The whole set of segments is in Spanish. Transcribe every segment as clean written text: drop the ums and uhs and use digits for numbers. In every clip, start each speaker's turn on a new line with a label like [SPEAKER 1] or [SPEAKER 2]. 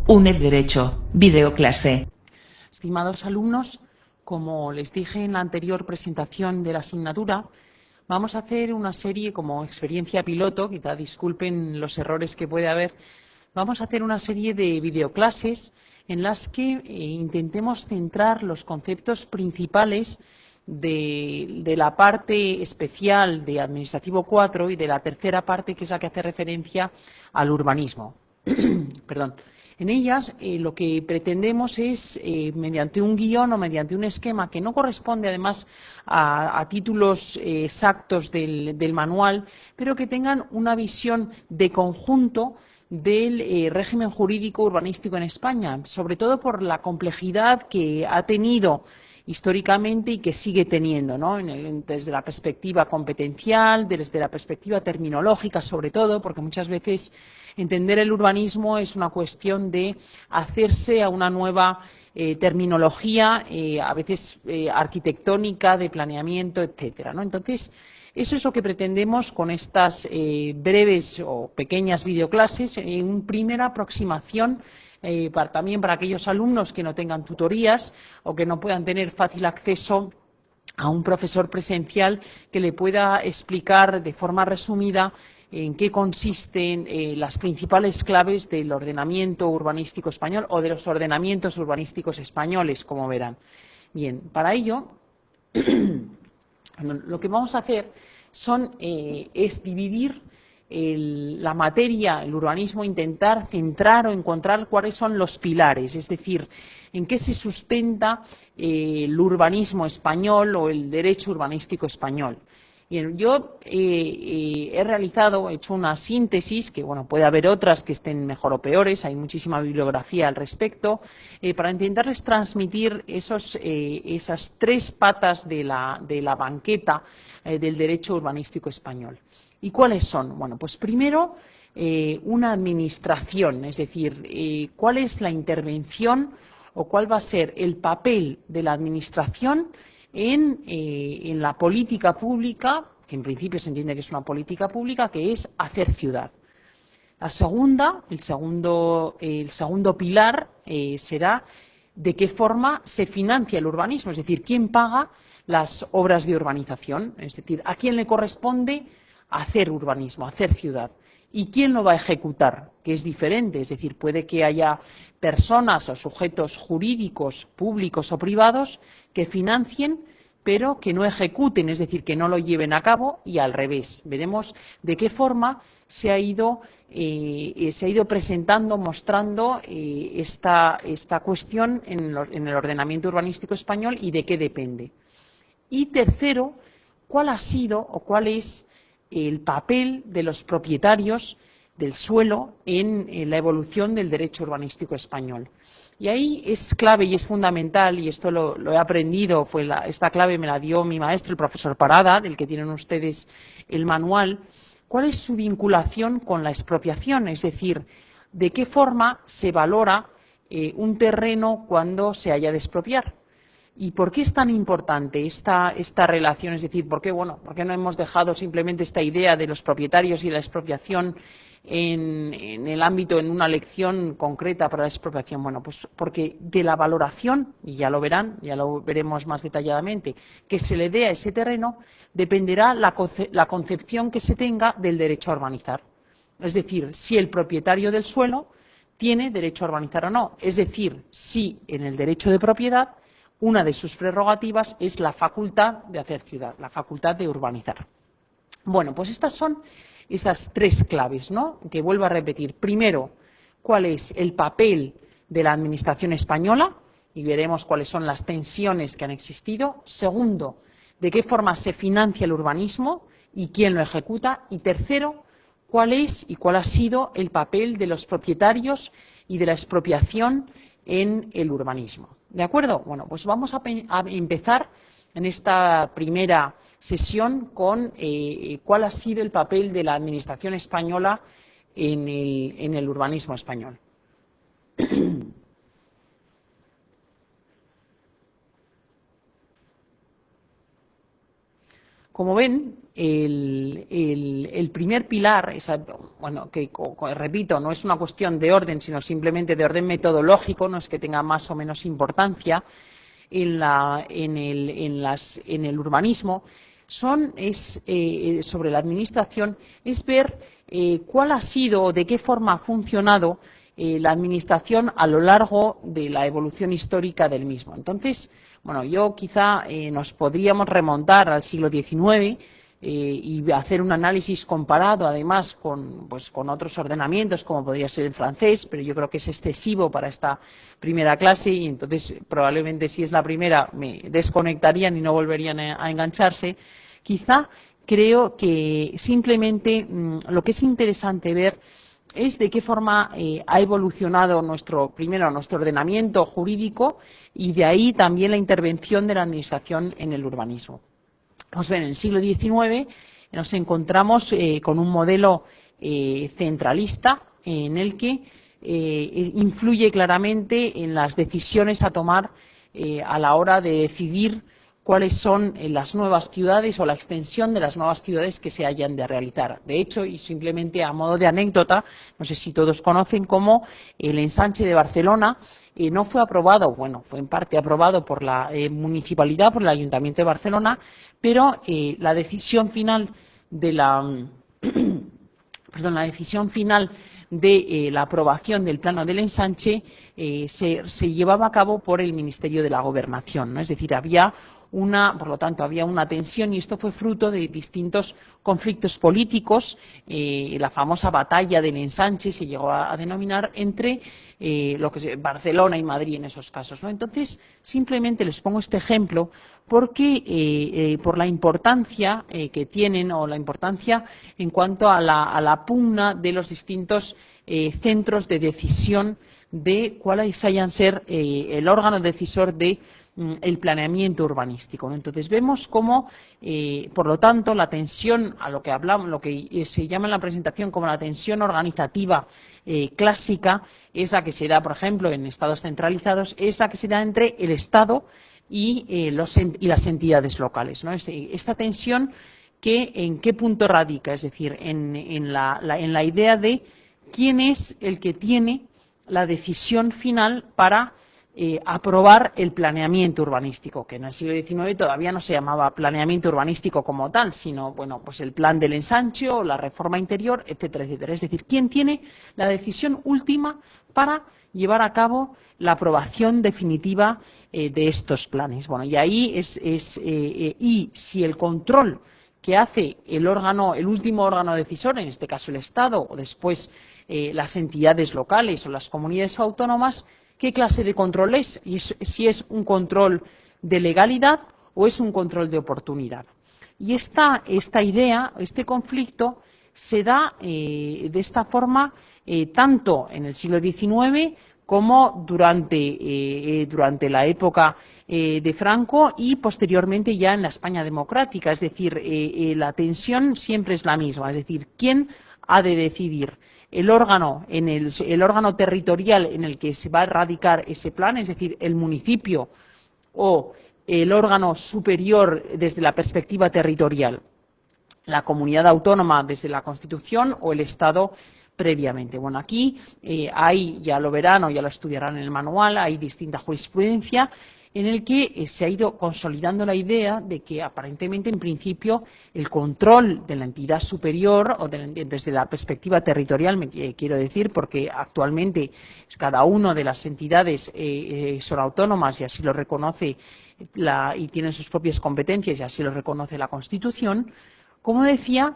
[SPEAKER 1] UNED Derecho, videoclase.
[SPEAKER 2] Estimados alumnos, como les dije en la anterior presentación de la asignatura, vamos a hacer una serie como experiencia piloto, quizá disculpen los errores que puede haber, vamos a hacer una serie de videoclases en las que intentemos centrar los conceptos principales de la parte especial de Administrativo 4 y de la tercera parte, que es la que hace referencia al urbanismo. Perdón. En ellas lo que pretendemos es, mediante un guión o mediante un esquema que no corresponde además a títulos exactos del manual, pero que tengan una visión de conjunto del régimen jurídico urbanístico en España, sobre todo por la complejidad que ha tenido históricamente y que sigue teniendo, ¿no? Desde la perspectiva competencial, desde la perspectiva terminológica sobre todo, porque muchas veces entender el urbanismo es una cuestión de hacerse a una nueva terminología, a veces arquitectónica, de planeamiento, etcétera, ¿no? Entonces, eso es lo que pretendemos con estas breves o pequeñas videoclases, una primera aproximación también para aquellos alumnos que no tengan tutorías o que no puedan tener fácil acceso a un profesor presencial que le pueda explicar de forma resumida en qué consisten las principales claves del ordenamiento urbanístico español o de los ordenamientos urbanísticos españoles, como verán. Bien, para ello, lo que vamos a hacer es dividir la materia, el urbanismo, intentar centrar o encontrar cuáles son los pilares, es decir, en qué se sustenta el urbanismo español o el derecho urbanístico español. Bien, yo he hecho una síntesis, que bueno, puede haber otras que estén mejor o peores, hay muchísima bibliografía al respecto, para intentarles transmitir esas tres patas de la banqueta del derecho urbanístico español. ¿Y cuáles son? Bueno, pues primero una administración, es decir, cuál es la intervención o cuál va a ser el papel de la administración en la política pública, que en principio se entiende que es una política pública, que es hacer ciudad. La segunda, el segundo pilar será de qué forma se financia el urbanismo, es decir, quién paga las obras de urbanización, es decir, a quién le corresponde hacer urbanismo, hacer ciudad. ¿Y quién lo va a ejecutar? Que es diferente, es decir, puede que haya personas o sujetos jurídicos, públicos o privados, que financien, pero que no ejecuten, es decir, que no lo lleven a cabo, y al revés. Veremos de qué forma se ha ido presentando, mostrando esta cuestión en el ordenamiento urbanístico español y de qué depende. Y tercero, ¿cuál ha sido o cuál es el papel de los propietarios del suelo en la evolución del derecho urbanístico español? Y ahí es clave y es fundamental, y esto lo he aprendido, esta clave me la dio mi maestro, el profesor Parada, del que tienen ustedes el manual, cuál es su vinculación con la expropiación, es decir, de qué forma se valora un terreno cuando se haya de expropiar. ¿Y por qué es tan importante esta relación? Es decir, ¿por qué no hemos dejado simplemente esta idea de los propietarios y la expropiación en el ámbito, en una lección concreta para la expropiación? Bueno, pues porque de la valoración, y ya lo verán, ya lo veremos más detalladamente, que se le dé a ese terreno, dependerá la concepción que se tenga del derecho a urbanizar. Es decir, si el propietario del suelo tiene derecho a urbanizar o no. Es decir, si en el derecho de propiedad una de sus prerrogativas es la facultad de hacer ciudad, la facultad de urbanizar. Bueno, pues estas son esas tres claves, ¿no? Que vuelvo a repetir. Primero, cuál es el papel de la Administración española, y veremos cuáles son las tensiones que han existido. Segundo, de qué forma se financia el urbanismo y quién lo ejecuta. Y tercero, cuál es y cuál ha sido el papel de los propietarios y de la expropiación en el urbanismo. ¿De acuerdo? Bueno, pues vamos a empezar en esta primera sesión con cuál ha sido el papel de la Administración española en el urbanismo español. Como ven, el primer pilar, bueno, que repito, no es una cuestión de orden, sino simplemente de orden metodológico, no es que tenga más o menos importancia en el urbanismo, sobre la administración, es ver cuál ha sido o de qué forma ha funcionado la administración a lo largo de la evolución histórica del mismo. Entonces, bueno, yo quizá nos podríamos remontar al siglo XIX y hacer un análisis comparado, además, con otros ordenamientos, como podría ser el francés, pero yo creo que es excesivo para esta primera clase y entonces probablemente si es la primera me desconectarían y no volverían a engancharse. Quizá creo que simplemente lo que es interesante ver es de qué forma ha evolucionado nuestro ordenamiento jurídico y de ahí también la intervención de la administración en el urbanismo. Pues bien, en el siglo XIX nos encontramos con un modelo centralista en el que influye claramente en las decisiones a tomar a la hora de decidir cuáles son las nuevas ciudades o la extensión de las nuevas ciudades que se hayan de realizar. De hecho, y simplemente a modo de anécdota, no sé si todos conocen cómo el ensanche de Barcelona no fue aprobado, bueno, fue en parte aprobado por la municipalidad, por el Ayuntamiento de Barcelona, pero la decisión final de la aprobación del plano del ensanche se llevaba a cabo por el Ministerio de la Gobernación, ¿no? Es decir, por lo tanto, había una tensión y esto fue fruto de distintos conflictos políticos. La famosa batalla del ensanche se llegó a denominar entre Barcelona y Madrid en esos casos, ¿no? Entonces, simplemente les pongo este ejemplo porque por la importancia que tienen o la importancia en cuanto a la pugna de los distintos centros de decisión de cuáles hayan ser el órgano decisor de el planeamiento urbanístico. Entonces vemos cómo, por lo tanto, la tensión a lo que hablamos, lo que se llama en la presentación como la tensión organizativa clásica, es la que se da, por ejemplo, en estados centralizados, es la que se da entre el Estado y las entidades locales, ¿no? Esta tensión ¿en qué punto radica? Es decir, en la idea de quién es el que tiene la decisión final para aprobar el planeamiento urbanístico, que en el siglo XIX todavía no se llamaba planeamiento urbanístico como tal, sino bueno, pues el plan del ensanche o la reforma interior, etcétera, etcétera. Es decir, quién tiene la decisión última para llevar a cabo la aprobación definitiva de estos planes. Bueno, y ahí y si el control que hace el último órgano decisor, en este caso el Estado, o después las entidades locales o las comunidades autónomas, ¿qué clase de control es? Y si es un control de legalidad o es un control de oportunidad. Y esta idea, este conflicto, se da de esta forma tanto en el siglo XIX como durante la época de Franco y posteriormente ya en la España democrática. Es decir, la tensión siempre es la misma. Es decir, ¿quién ha de decidir? El órgano territorial en el que se va a radicar ese plan, es decir, el municipio o el órgano superior desde la perspectiva territorial, la comunidad autónoma desde la Constitución o el Estado previamente. Bueno, aquí ya lo verán o ya lo estudiarán en el manual, hay distinta jurisprudencia en el que se ha ido consolidando la idea de que aparentemente en principio el control de la entidad superior o desde la perspectiva territorial, quiero decir, porque actualmente cada una de las entidades son autónomas y así lo reconoce y tienen sus propias competencias y así lo reconoce la Constitución. Como decía,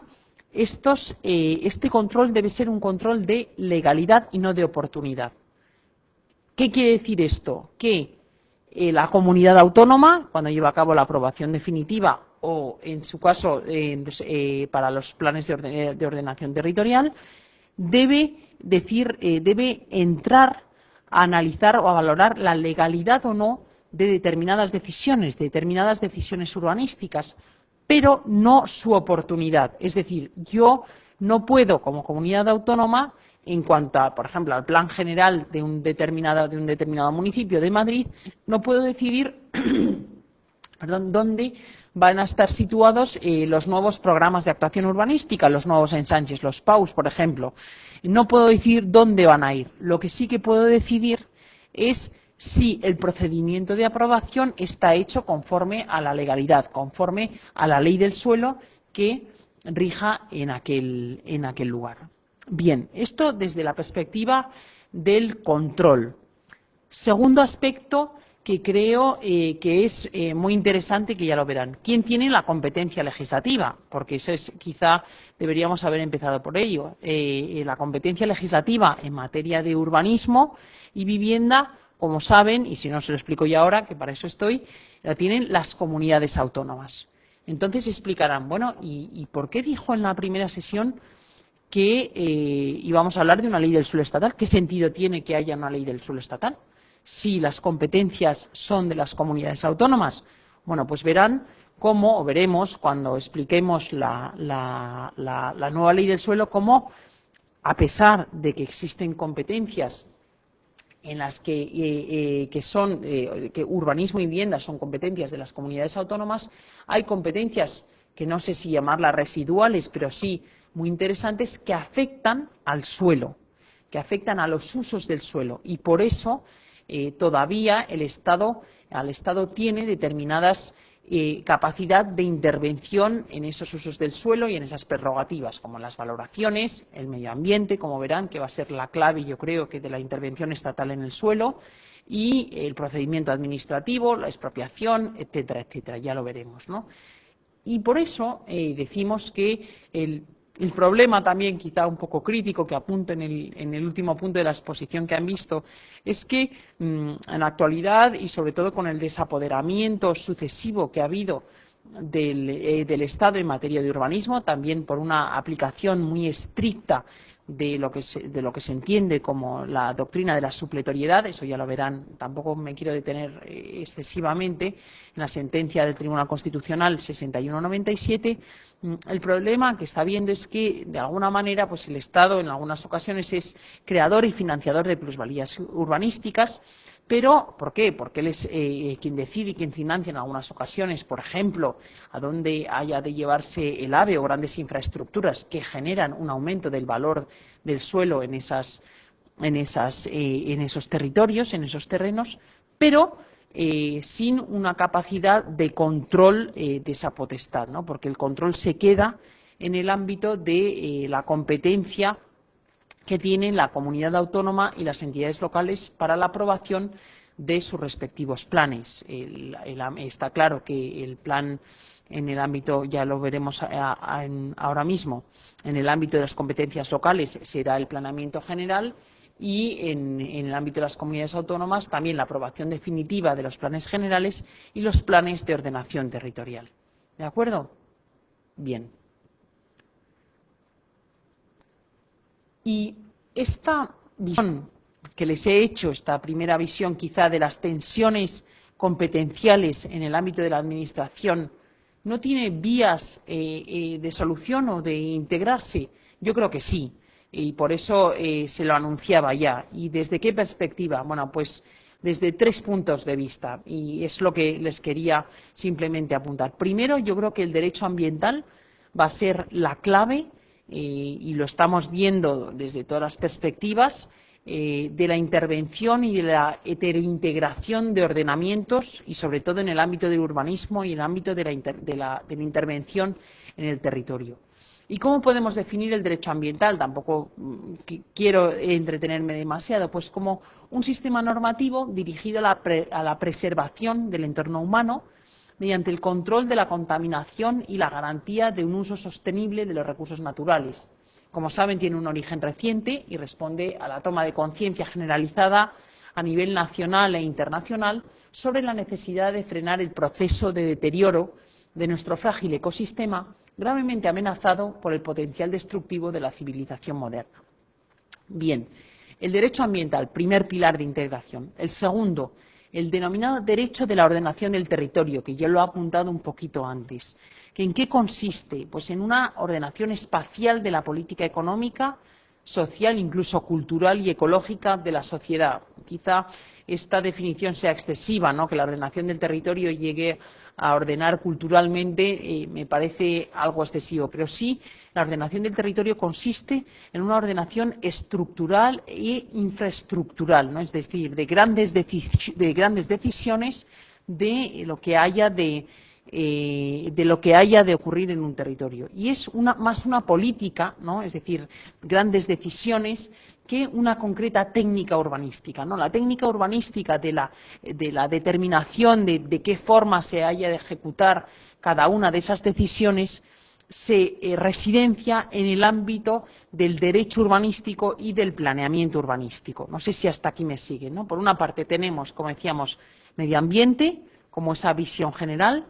[SPEAKER 2] este control debe ser un control de legalidad y no de oportunidad. ¿Qué quiere decir esto? Que la comunidad autónoma, cuando lleva a cabo la aprobación definitiva o, en su caso, para los planes de ordenación territorial, debe entrar a analizar o a valorar la legalidad o no de determinadas decisiones urbanísticas, pero no su oportunidad. Es decir, yo no puedo, como comunidad autónoma, en cuanto a, por ejemplo, al plan general de un determinado municipio de Madrid, no puedo decidir donde van a estar situados los nuevos programas de actuación urbanística, los nuevos ensanches, los PAUs, por ejemplo. No puedo decir dónde van a ir. Lo que sí que puedo decidir es si el procedimiento de aprobación está hecho conforme a la legalidad, conforme a la ley del suelo que rija en aquel lugar. Bien, esto desde la perspectiva del control. Segundo aspecto que creo que es muy interesante, que ya lo verán. ¿Quién tiene la competencia legislativa? Porque eso es, quizá deberíamos haber empezado por ello. La competencia legislativa en materia de urbanismo y vivienda, como saben, y si no se lo explico ya ahora, que para eso estoy, la tienen las comunidades autónomas. Entonces explicarán, bueno, ¿y por qué dijo en la primera sesión que íbamos a hablar de una ley del suelo estatal? ¿Qué sentido tiene que haya una ley del suelo estatal si las competencias son de las comunidades autónomas? Bueno, pues verán cómo, o veremos cuando expliquemos la nueva ley del suelo, cómo, a pesar de que existen competencias en las que urbanismo y vivienda son competencias de las comunidades autónomas, hay competencias que no sé si llamarlas residuales, pero sí muy interesantes, que afectan al suelo, que afectan a los usos del suelo, y por eso todavía al Estado tiene determinadas capacidad de intervención en esos usos del suelo y en esas prerrogativas, como las valoraciones, el medio ambiente, como verán, que va a ser la clave, yo creo, que de la intervención estatal en el suelo, y el procedimiento administrativo, la expropiación, etcétera, etcétera, ya lo veremos, ¿no? Y por eso decimos que el problema también, quizá un poco crítico, que apunto en el último punto de la exposición que han visto, es que en la actualidad, y sobre todo con el desapoderamiento sucesivo que ha habido del Estado en materia de urbanismo, también por una aplicación muy estricta de lo que se entiende como la doctrina de la supletoriedad, eso ya lo verán, tampoco me quiero detener excesivamente en la sentencia del Tribunal Constitucional 6197. El problema que está viendo es que, de alguna manera, pues el Estado en algunas ocasiones es creador y financiador de plusvalías urbanísticas. Pero, ¿por qué? Porque él es quien decide y quien financia en algunas ocasiones, por ejemplo, a dónde haya de llevarse el AVE o grandes infraestructuras que generan un aumento del valor del suelo en esos territorios, en esos terrenos, pero sin una capacidad de control de esa potestad, ¿no? Porque el control se queda en el ámbito de la competencia que tienen la comunidad autónoma y las entidades locales para la aprobación de sus respectivos planes. Está claro que el plan en el ámbito, ya lo veremos ahora mismo, en el ámbito de las competencias locales será el planeamiento general, y en el ámbito de las comunidades autónomas también la aprobación definitiva de los planes generales y los planes de ordenación territorial. ¿De acuerdo? Bien. Y esta visión que les he hecho, esta primera visión quizá de las tensiones competenciales en el ámbito de la administración, ¿no tiene vías de solución o de integrarse? Yo creo que sí, y por eso se lo anunciaba ya. ¿Y desde qué perspectiva? Bueno, pues desde 3 puntos de vista, y es lo que les quería simplemente apuntar. Primero, yo creo que el derecho ambiental va a ser la clave, y lo estamos viendo desde todas las perspectivas, de la intervención y de la heterointegración de ordenamientos, y sobre todo en el ámbito del urbanismo y en el ámbito de la intervención en el territorio. ¿Y cómo podemos definir el derecho ambiental? Tampoco quiero entretenerme demasiado, pues como un sistema normativo dirigido a la preservación del entorno humano, mediante el control de la contaminación y la garantía de un uso sostenible de los recursos naturales. Como saben, tiene un origen reciente y responde a la toma de conciencia generalizada a nivel nacional e internacional sobre la necesidad de frenar el proceso de deterioro de nuestro frágil ecosistema, gravemente amenazado por el potencial destructivo de la civilización moderna. Bien, el derecho ambiental, primer pilar de integración. El segundo, el denominado derecho de la ordenación del territorio, que ya lo he apuntado un poquito antes. ¿En qué consiste? Pues en una ordenación espacial de la política económica, social, incluso cultural y ecológica de la sociedad. Quizá esta definición sea excesiva, ¿no? Que la ordenación del territorio llegue a ordenar culturalmente, me parece algo excesivo, pero sí la ordenación del territorio consiste en una ordenación estructural e infraestructural, ¿no? Es decir, de grandes decisiones de lo que haya de ocurrir en un territorio. Y es más una política, ¿no? Es decir, grandes decisiones, que una concreta técnica urbanística, ¿no? La técnica urbanística de la determinación de qué forma se haya de ejecutar cada una de esas decisiones se residencia en el ámbito del derecho urbanístico y del planeamiento urbanístico. No sé si hasta aquí me siguen, ¿no? Por una parte tenemos, como decíamos, medio ambiente, como esa visión general.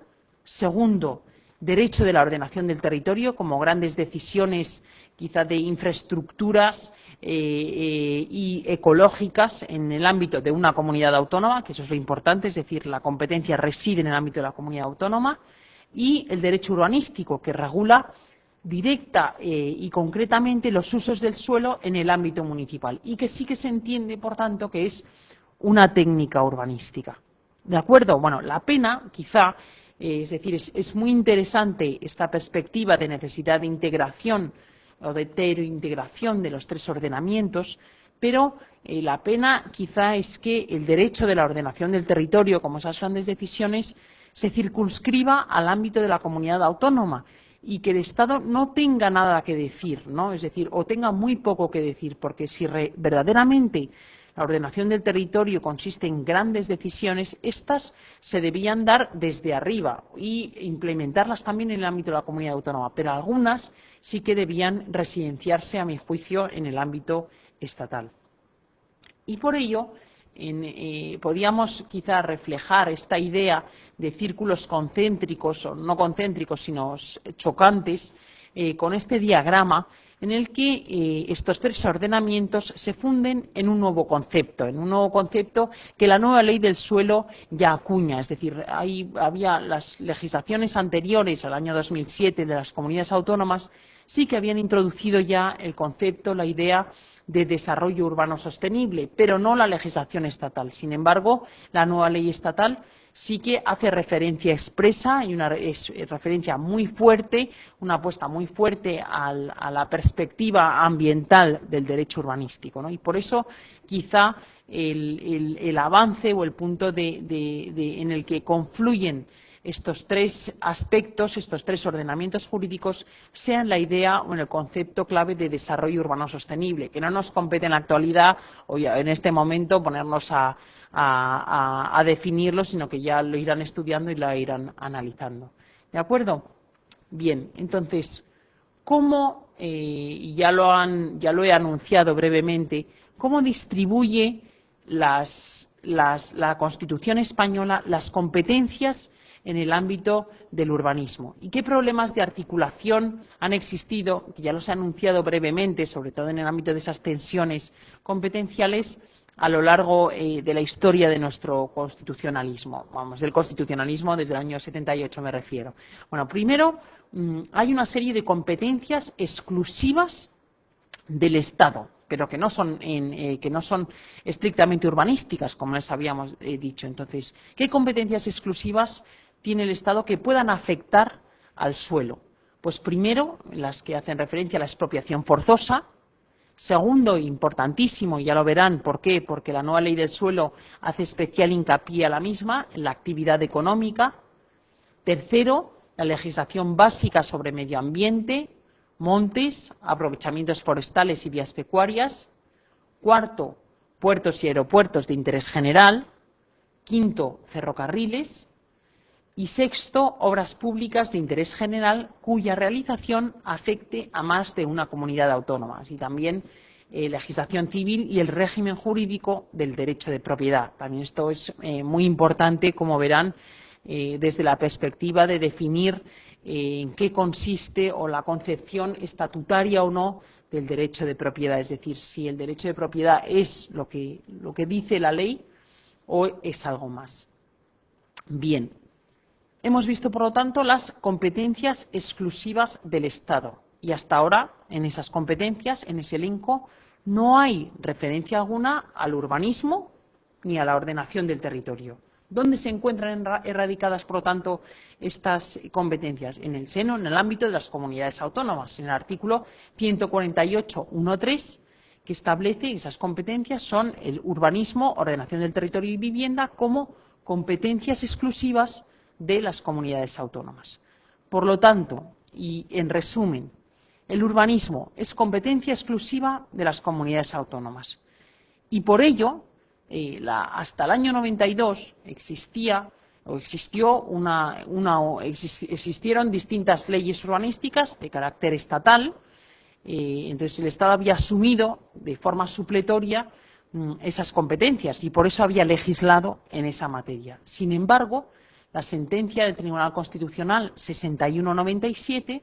[SPEAKER 2] Segundo, derecho de la ordenación del territorio, como grandes decisiones quizá de infraestructuras y ecológicas en el ámbito de una comunidad autónoma, que eso es lo importante, es decir, la competencia reside en el ámbito de la comunidad autónoma. Y el derecho urbanístico, que regula directa y concretamente los usos del suelo en el ámbito municipal y que sí que se entiende, por tanto, que es una técnica urbanística. ¿De acuerdo? Bueno, la pena, quizá, es decir, es muy interesante esta perspectiva de necesidad de integración o de integración de los tres ordenamientos, pero la pena quizá es que el derecho de la ordenación del territorio, como esas grandes decisiones, se circunscriba al ámbito de la comunidad autónoma y que el Estado no tenga nada que decir, ¿no? Es decir, o tenga muy poco que decir, porque si verdaderamente la ordenación del territorio consiste en grandes decisiones, estas se debían dar desde arriba y implementarlas también en el ámbito de la comunidad autónoma, pero algunas sí que debían residenciarse, a mi juicio, en el ámbito estatal. Y por ello, podíamos quizá reflejar esta idea de círculos concéntricos, o no concéntricos, sino chocantes, con este diagrama en el que estos tres ordenamientos se funden en un nuevo concepto que la nueva ley del suelo ya acuña. Es decir, había las legislaciones anteriores al año 2007 de las comunidades autónomas sí que habían introducido ya el concepto, la idea de desarrollo urbano sostenible, pero no la legislación estatal. Sin embargo, la nueva ley estatal sí que hace referencia expresa y una referencia muy fuerte, una apuesta muy fuerte a la perspectiva ambiental del derecho urbanístico, ¿no? Y por eso quizá el avance o el punto en el que confluyen estos tres aspectos, estos tres ordenamientos jurídicos, sean la idea o en el concepto clave de desarrollo urbano sostenible, que no nos compete en la actualidad o ya en este momento ponernos a definirlo, sino que ya lo irán estudiando y lo irán analizando. ¿De acuerdo? Bien, entonces, ¿cómo, y ya lo he anunciado brevemente, cómo distribuye la Constitución española las competencias en el ámbito del urbanismo? ¿Y qué problemas de articulación han existido, que ya los he anunciado brevemente, sobre todo en el ámbito de esas tensiones competenciales, a lo largo de la historia de nuestro constitucionalismo? Vamos, del constitucionalismo desde el año 78 me refiero. Bueno, primero, hay una serie de competencias exclusivas del Estado, pero que no son estrictamente urbanísticas, como les habíamos dicho. Entonces, ¿qué competencias exclusivas tiene el Estado que puedan afectar al suelo? Pues primero, las que hacen referencia a la expropiación forzosa. Segundo, importantísimo, y ya lo verán, ¿por qué? Porque la nueva ley del suelo hace especial hincapié a la misma, en la actividad económica. Tercero, la legislación básica sobre medio ambiente, montes, aprovechamientos forestales y vías pecuarias. Cuarto, puertos y aeropuertos de interés general. Quinto, ferrocarriles. Y sexto, obras públicas de interés general cuya realización afecte a más de una comunidad autónoma. Así también legislación civil y el régimen jurídico del derecho de propiedad. También esto es muy importante, como verán, desde la perspectiva de definir en qué consiste o la concepción estatutaria o no del derecho de propiedad. Es decir, si el derecho de propiedad es lo que dice la ley o es algo más. Bien. Hemos visto, por lo tanto, las competencias exclusivas del Estado. Y hasta ahora, en esas competencias, en ese elenco, no hay referencia alguna al urbanismo ni a la ordenación del territorio. ¿Dónde se encuentran erradicadas, por lo tanto, estas competencias? En el seno, en el ámbito de las comunidades autónomas. En el artículo 148.1.3, que establece que esas competencias son el urbanismo, ordenación del territorio y vivienda como competencias exclusivas de las comunidades autónomas. Por lo tanto, y en resumen, el urbanismo es competencia exclusiva de las comunidades autónomas. Y por ello, hasta el año 92 existieron distintas leyes urbanísticas de carácter estatal. Entonces el Estado había asumido de forma supletoria esas competencias y por eso había legislado en esa materia. Sin embargo, la sentencia del Tribunal Constitucional 6197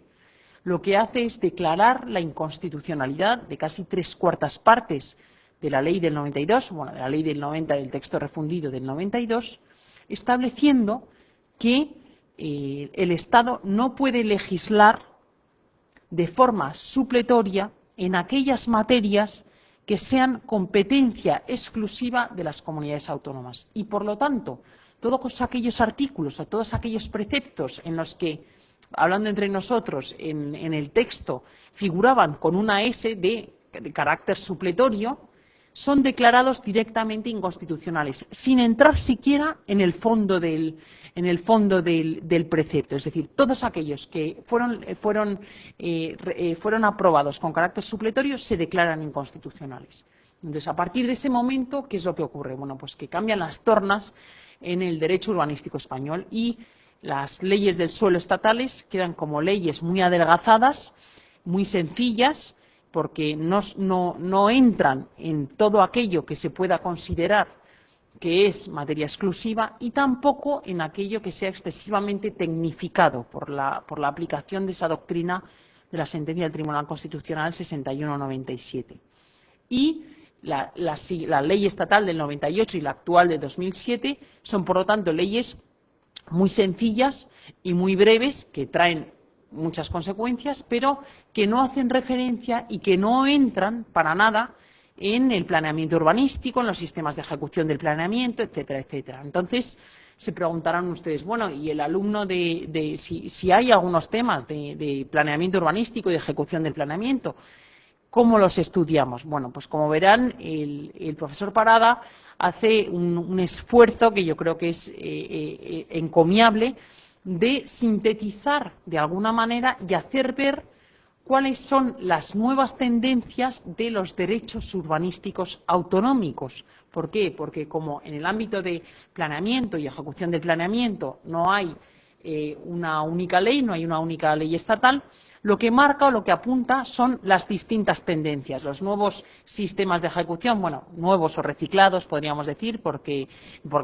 [SPEAKER 2] lo que hace es declarar la inconstitucionalidad de casi 3/4 partes de la ley del 92, bueno, de la ley del 90, del texto refundido del 92, estableciendo que el Estado no puede legislar de forma supletoria en aquellas materias que sean competencia exclusiva de las comunidades autónomas. Y, por lo tanto, todos aquellos artículos o todos aquellos preceptos en los que, hablando entre nosotros, en el texto figuraban con una S de carácter supletorio, son declarados directamente inconstitucionales, sin entrar siquiera en el fondo del precepto. Es decir, todos aquellos que fueron aprobados con carácter supletorio se declaran inconstitucionales. Entonces, a partir de ese momento, ¿qué es lo que ocurre? Bueno, pues que cambian las tornas en el derecho urbanístico español y las leyes del suelo estatales quedan como leyes muy adelgazadas, muy sencillas, porque no entran en todo aquello que se pueda considerar que es materia exclusiva y tampoco en aquello que sea excesivamente tecnificado por la aplicación de esa doctrina de la sentencia del Tribunal Constitucional 6197. Y la ley estatal del 98 y la actual de 2007 son, por lo tanto, leyes muy sencillas y muy breves que traen muchas consecuencias, pero que no hacen referencia y que no entran para nada en el planeamiento urbanístico, en los sistemas de ejecución del planeamiento, etcétera, etcétera. Entonces, se preguntarán ustedes, bueno, y el alumno si hay algunos temas de planeamiento urbanístico y de ejecución del planeamiento, ¿cómo los estudiamos? Bueno, pues como verán, el profesor Parada hace un esfuerzo que yo creo que es encomiable de sintetizar de alguna manera y hacer ver cuáles son las nuevas tendencias de los derechos urbanísticos autonómicos. ¿Por qué? Porque como en el ámbito de planeamiento y ejecución del planeamiento no hay una única ley, no hay una única ley estatal, lo que marca o lo que apunta son las distintas tendencias, los nuevos sistemas de ejecución, bueno, nuevos o reciclados podríamos decir, porque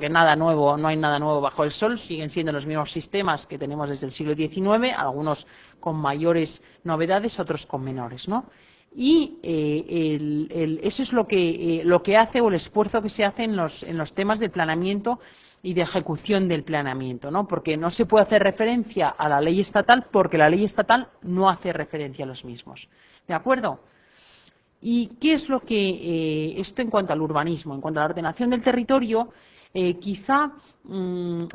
[SPEAKER 2] nada nuevo, no hay nada nuevo bajo el sol, siguen siendo los mismos sistemas que tenemos desde el siglo XIX, algunos con mayores novedades, otros con menores, ¿no? Y eso es lo que hace o el esfuerzo que se hace en los temas de planeamiento y de ejecución del planeamiento, ¿no? Porque no se puede hacer referencia a la ley estatal porque la ley estatal no hace referencia a los mismos. ¿De acuerdo? ¿Y qué es lo que esto en cuanto al urbanismo? En cuanto a la ordenación del territorio, quizá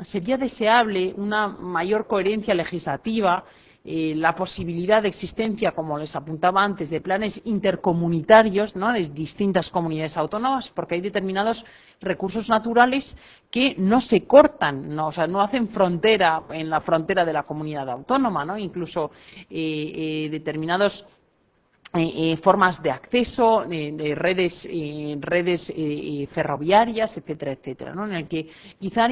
[SPEAKER 2] sería deseable una mayor coherencia legislativa, la posibilidad de existencia, como les apuntaba antes, de planes intercomunitarios, ¿no?, de distintas comunidades autónomas, porque hay determinados recursos naturales que no se cortan, ¿no? O sea, no hacen frontera en la frontera de la comunidad autónoma, ¿no? Incluso determinados formas de acceso, de redes ferroviarias, etcétera, etcétera, ¿no? En el que quizá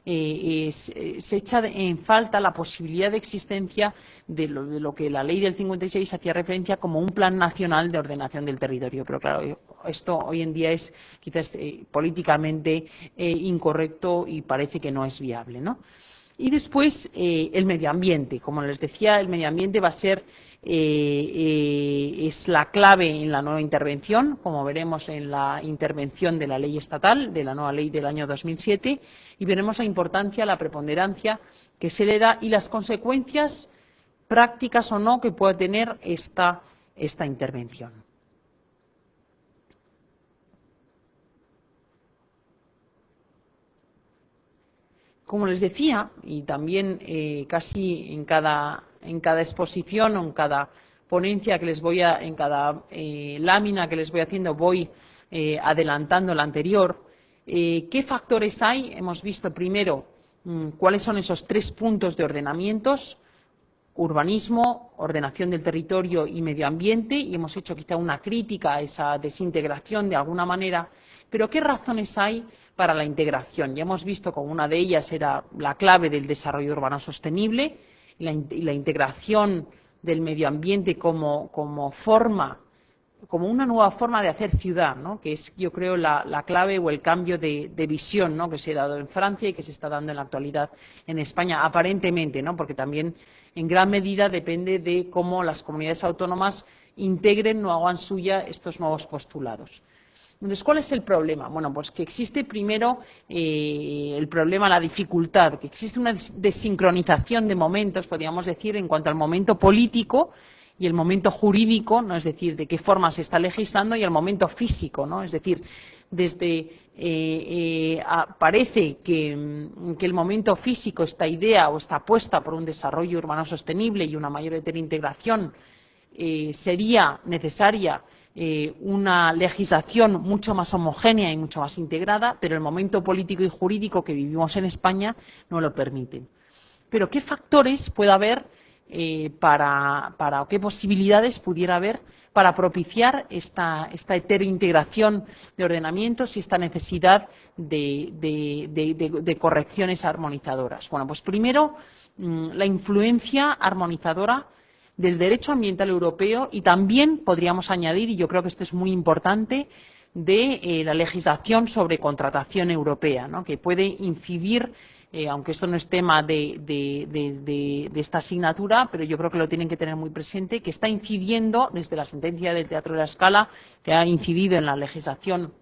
[SPEAKER 2] se echa en falta la posibilidad de existencia de lo que la ley del 56 hacía referencia como un plan nacional de ordenación del territorio. Pero claro, esto hoy en día es quizás políticamente incorrecto y parece que no es viable, ¿no? Y después el medio ambiente. Como les decía, el medio ambiente va a ser es la clave en la nueva intervención, como veremos en la intervención de la ley estatal, de la nueva ley del año 2007, y veremos la importancia, la preponderancia que se le da y las consecuencias prácticas o no que pueda tener esta intervención. Como les decía, y también casi en cada exposición o en cada ponencia que les voy en cada lámina que les voy haciendo, voy adelantando la anterior. ¿Qué factores hay? Hemos visto primero cuáles son esos 3 puntos de ordenamientos: urbanismo, ordenación del territorio y medio ambiente, y hemos hecho quizá una crítica a esa desintegración de alguna manera. Pero ¿qué razones hay para la integración? Ya hemos visto como una de ellas era la clave del desarrollo urbano sostenible y la integración del medio ambiente como una nueva forma de hacer ciudad, ¿no? Que es, yo creo, la clave o el cambio de visión, ¿no? Que se ha dado en Francia y que se está dando en la actualidad en España, aparentemente, ¿no? Porque también en gran medida depende de cómo las comunidades autónomas integren o hagan suya estos nuevos postulados. Entonces, ¿cuál es el problema? Bueno, pues que existe primero el problema, la dificultad, que existe una desincronización de momentos, podríamos decir, en cuanto al momento político y el momento jurídico, ¿no? Es decir, de qué forma se está legislando, y el momento físico, ¿no? Es decir, desde parece que el momento físico, esta idea o esta apuesta por un desarrollo urbano sostenible y una mayor integración, sería necesaria una legislación mucho más homogénea y mucho más integrada, pero el momento político y jurídico que vivimos en España no lo permite. Pero ¿qué factores puede haber o qué posibilidades pudiera haber para propiciar esta heterointegración de ordenamientos y esta necesidad de correcciones armonizadoras? Bueno, pues primero, la influencia armonizadora del derecho ambiental europeo, y también podríamos añadir, y yo creo que esto es muy importante, de la legislación sobre contratación europea, ¿no? Que puede incidir, aunque esto no es tema de esta asignatura, pero yo creo que lo tienen que tener muy presente, que está incidiendo desde la sentencia del Teatro de la Scala, que ha incidido en la legislación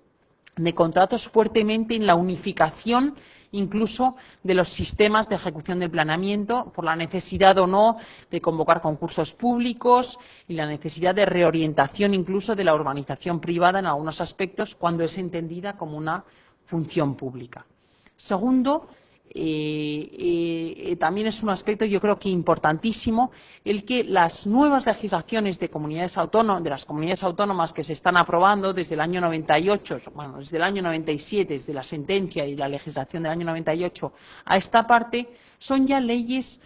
[SPEAKER 2] de contratos fuertemente en la unificación incluso de los sistemas de ejecución del planeamiento, por la necesidad o no de convocar concursos públicos y la necesidad de reorientación incluso de la urbanización privada en algunos aspectos cuando es entendida como una función pública. Segundo, también es un aspecto, yo creo que importantísimo, el que las nuevas legislaciones de las comunidades autónomas que se están aprobando desde el año 98, bueno, desde el año 97, desde la sentencia y la legislación del año 98 a esta parte, son ya leyes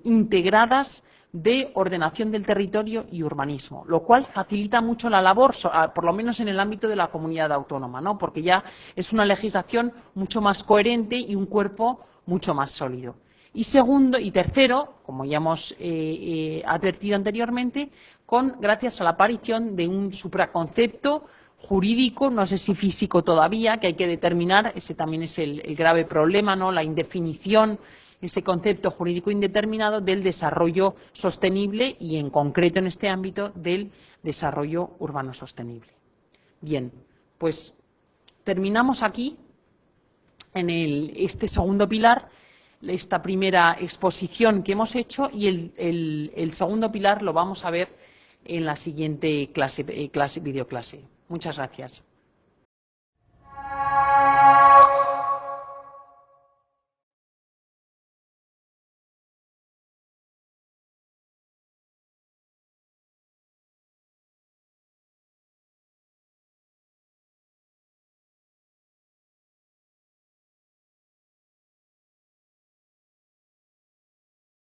[SPEAKER 2] integradas de ordenación del territorio y urbanismo, lo cual facilita mucho la labor, por lo menos en el ámbito de la comunidad autónoma, ¿no? Porque ya es una legislación mucho más coherente y un cuerpo mucho más sólido. Y segundo y tercero, como ya hemos advertido anteriormente, gracias a la aparición de un supraconcepto jurídico, no sé si físico todavía, que hay que determinar, ese también es el grave problema, ¿no? La indefinición, ese concepto jurídico indeterminado del desarrollo sostenible y, en concreto en este ámbito, del desarrollo urbano sostenible. Bien, pues terminamos aquí en este segundo pilar, esta primera exposición que hemos hecho, y el segundo pilar lo vamos a ver en la siguiente videoclase. Muchas gracias.